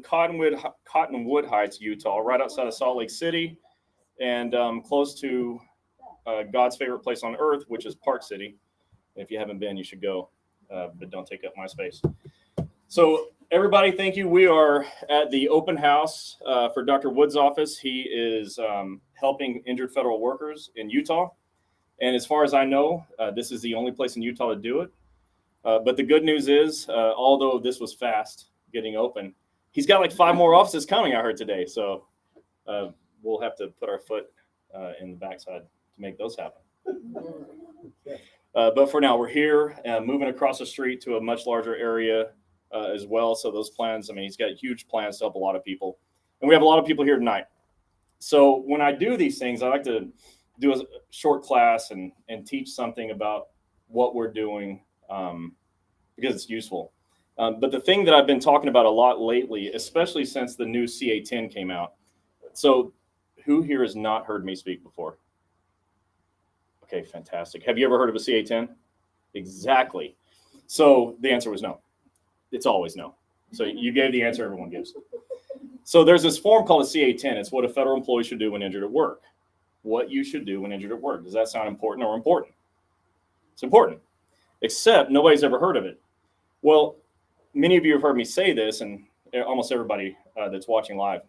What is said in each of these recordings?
Cottonwood Heights, Utah, right outside of Salt Lake City, and close to God's favorite place on earth, which is Park City. If you haven't been, you should go, but don't take up my space. So everybody, thank you. We are at the open house for Dr. Wood's office. He is helping injured federal workers in Utah. And as far as I know, this is the only place in Utah to do it. But the good news is, although this was fast getting open, he's got like 5 more offices coming, I heard today. So we'll have to put our foot in the backside to make those happen. But for now, we're here moving across the street to a much larger area as well. So those plans, I mean, he's got huge plans to help a lot of people. And we have a lot of people here tonight. So when I do these things, I like to do a short class and teach something about what we're doing because it's useful. But the thing that I've been talking about a lot lately, especially since the new CA10 came out. So who here has not heard me speak before? Okay, fantastic. Have you ever heard of a CA10? Exactly. So the answer was no. It's always no. So you gave the answer everyone gives. So there's this form called a CA10. It's what a federal employee should do when injured at work. What you should do when injured at work. Does that sound important or important? It's important, except nobody's ever heard of it. Well, many of you have heard me say this, and almost everybody that's watching live,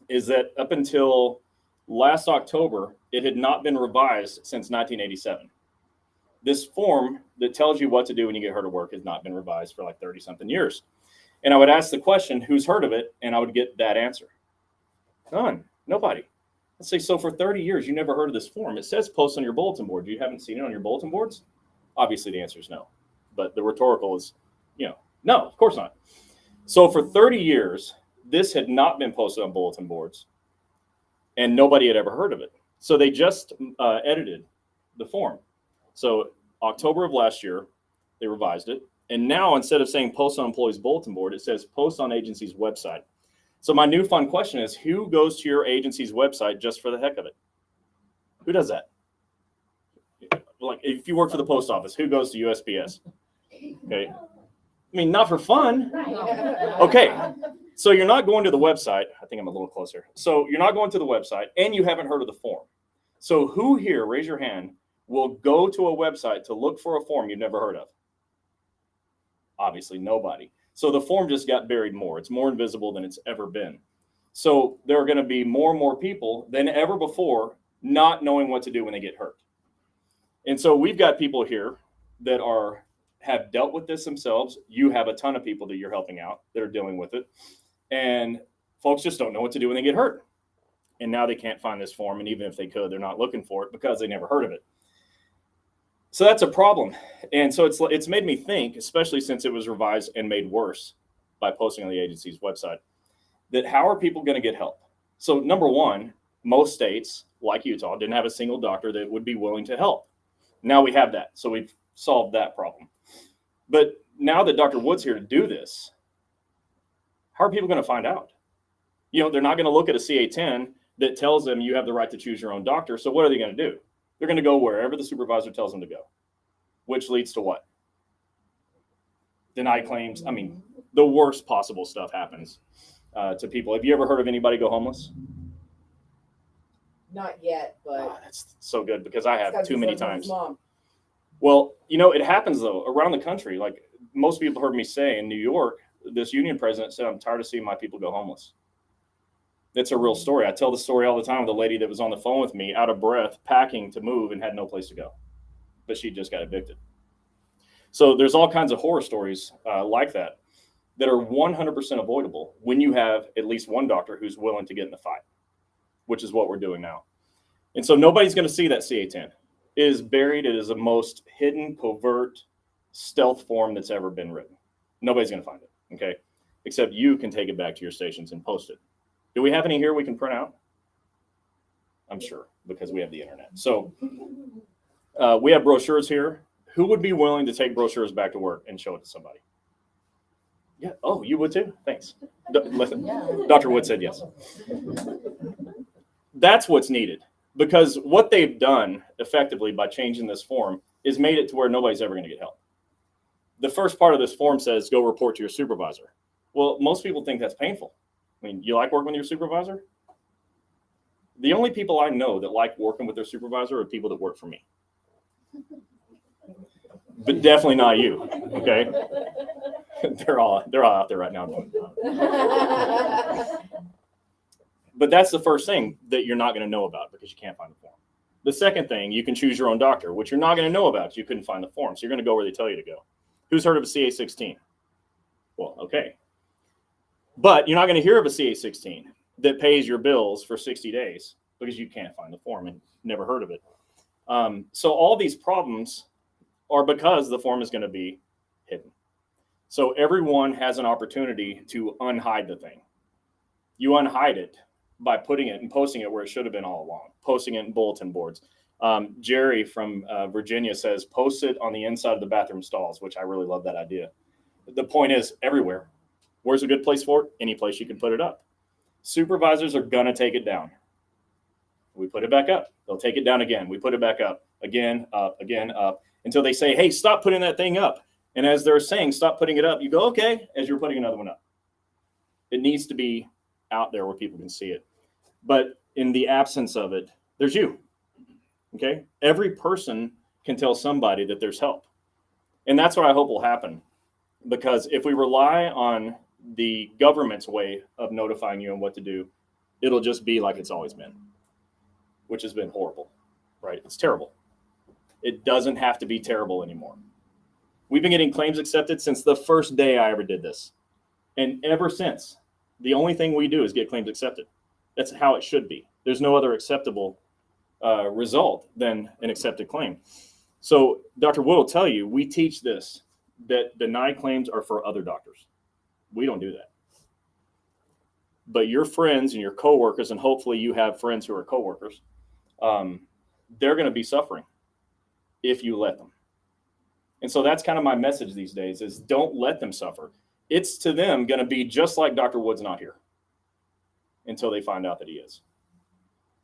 is that up until last October, it had not been revised since 1987. This form that tells you what to do when you get hurt at work has not been revised for like 30-something years. And I would ask the question, who's heard of it? And I would get that answer. None. Nobody. Let's say, so for 30 years, you never heard of this form. It says post on your bulletin board. You haven't seen it on your bulletin boards? Obviously, the answer is no. But the rhetorical is, no, of course not. So for 30 years, this had not been posted on bulletin boards, and nobody had ever heard of it. So they just edited the form. So October of last year, they revised it. And now instead of saying post on employee's bulletin board, it says post on agency's website. So my new fun question is, who goes to your agency's website just for the heck of it? Who does that? Like if you work for the post office, who goes to USPS? Okay. I mean, not for fun. Okay. So you're not going to the website. I think I'm a little closer. So you're not going to the website and you haven't heard of the form. So who here, raise your hand, will go to a website to look for a form you've never heard of? Obviously nobody. So the form just got buried more. It's more invisible than it's ever been. So there are going to be more and more people than ever before not knowing what to do when they get hurt. And so we've got people here that have dealt with this themselves. You have a ton of people that you're helping out that are dealing with it. And folks just don't know what to do when they get hurt. And now they can't find this form. And even if they could, they're not looking for it because they never heard of it. So that's a problem. And so it's made me think, especially since it was revised and made worse by posting on the agency's website, that how are people going to get help? So number one, most states, like Utah, didn't have a single doctor that would be willing to help. Now we have that. So we've solved that problem. But now that Dr. Wood's here to do this, how are people going to find out? They're not going to look at a CA10 that tells them you have the right to choose your own doctor. So what are they going to do? They're going to go wherever the supervisor tells them to go, which leads to what? Denied claims. I mean, the worst possible stuff happens to people. Have you ever heard of anybody go homeless? Not yet, but that's so good because I have too many times. Mom. Well, it happens though around the country. Like most people heard me say in New York, this union president said, "I'm tired of seeing my people go homeless." It's a real story. I tell the story all the time with a lady that was on the phone with me, out of breath, packing to move and had no place to go, but she just got evicted. So there's all kinds of horror stories like that are 100% avoidable when you have at least one doctor who's willing to get in the fight, which is what we're doing now. And so nobody's going to see that CA10. It is buried. It is the most hidden, covert, stealth form that's ever been written. Nobody's going to find it, okay? Except you can take it back to your stations and post it. Do we have any here we can print out? I'm sure, because we have the internet. So we have brochures here. Who would be willing to take brochures back to work and show it to somebody? Yeah. Oh, you would too? Thanks. Listen, Dr. Wood said yes. That's what's needed, because what they've done effectively by changing this form is made it to where nobody's ever going to get help. The first part of this form says, go report to your supervisor. Well, most people think that's painful. I mean, you like working with your supervisor? The only people I know that like working with their supervisor are people that work for me. But definitely not you, okay? They're all out there right now. But that's the first thing that you're not going to know about because you can't find the form. The second thing, you can choose your own doctor, which you're not going to know about because you couldn't find the form. So you're going to go where they tell you to go. Who's heard of a CA16? Well, okay. But you're not going to hear of a CA16 that pays your bills for 60 days because you can't find the form and never heard of it. So all these problems are because the form is going to be hidden. So everyone has an opportunity to unhide the thing. You unhide it by putting it and posting it where it should have been all along, posting it in bulletin boards. Jerry from Virginia says, post it on the inside of the bathroom stalls, which I really love that idea. The point is everywhere. Where's a good place for it? Any place you can put it up. Supervisors are going to take it down. We put it back up. They'll take it down again. We put it back up, again, up, until they say, hey, stop putting that thing up. And as they're saying, stop putting it up, you go, okay, as you're putting another one up. It needs to be out there where people can see it. But in the absence of it, there's you. Okay? Every person can tell somebody that there's help. And that's what I hope will happen. Because if we rely on the government's way of notifying you and what to do, it'll just be like it's always been, which has been horrible, right? It's terrible. It doesn't have to be terrible anymore. We've been getting claims accepted since the first day I ever did this. And ever since, the only thing we do is get claims accepted. That's how it should be. There's no other acceptable result than an accepted claim. So Dr. Wood will tell you, we teach this, that denied claims are for other doctors. We don't do that. But your friends and your coworkers, and hopefully you have friends who are coworkers, they're going to be suffering if you let them. And so that's kind of my message these days is don't let them suffer. It's to them going to be just like Dr. Wood's not here until they find out that he is.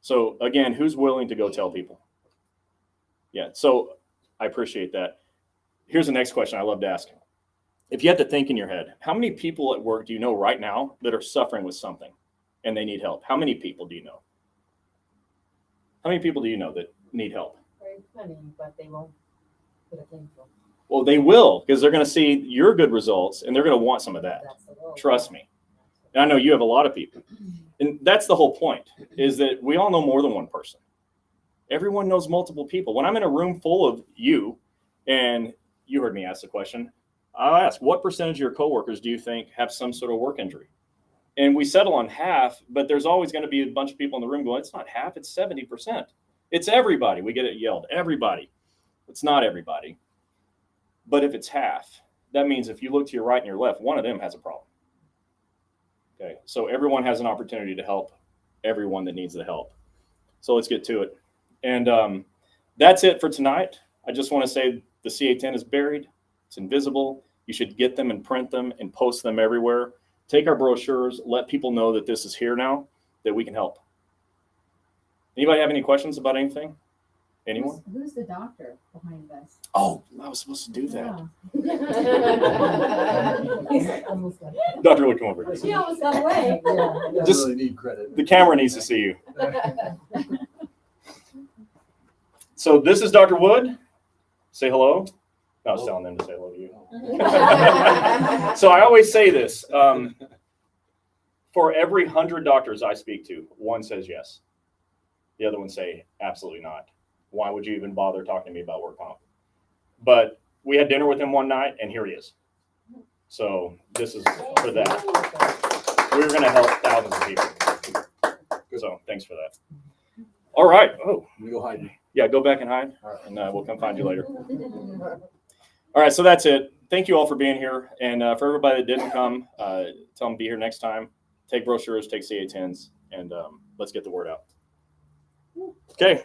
So again, who's willing to go tell people? Yeah, so I appreciate that. Here's the next question I love to ask. If you had to think in your head, how many people at work do you know right now that are suffering with something and they need help? How many people do you know? How many people do you know that need help? Very funny, but they won't put a claim for. Well, they will, because they're going to see your good results and they're going to want some of that. Trust me. And I know you have a lot of people. And that's the whole point, is that we all know more than one person. Everyone knows multiple people. When I'm in a room full of you, and you heard me ask the question, I'll ask, what percentage of your coworkers do you think have some sort of work injury? And we settle on half, but there's always going to be a bunch of people in the room going, it's not half, it's 70%. It's everybody. We get it yelled, everybody. It's not everybody. But if it's half, that means if you look to your right and your left, one of them has a problem. Okay, so everyone has an opportunity to help everyone that needs the help. So let's get to it. And that's it for tonight. I just want to say the CA10 is buried. It's invisible. You should get them and print them and post them everywhere. Take our brochures. Let people know that this is here now, that we can help. Anybody have any questions about anything? Anyone? Who's the doctor behind this? Oh, I was supposed to do that. Yeah. Dr. Wood, come over. She almost got away. Yeah, Just- really need credit. The camera needs to see you. So this is Dr. Wood. Say hello. No, I was telling them to say hello to you. So I always say this. For every 100 doctors I speak to, one says yes. The other one say absolutely not. Why would you even bother talking to me about work comp? But we had dinner with him one night, and here he is. So this is for that. We're going to help thousands of people. So thanks for that. All right. Oh, We go hide. yeah, go back and hide, All right. and we'll come find you later. All right, so that's it. Thank you all for being here. And for everybody that didn't come, tell them to be here next time. Take brochures, take CA10s, and let's get the word out. Okay.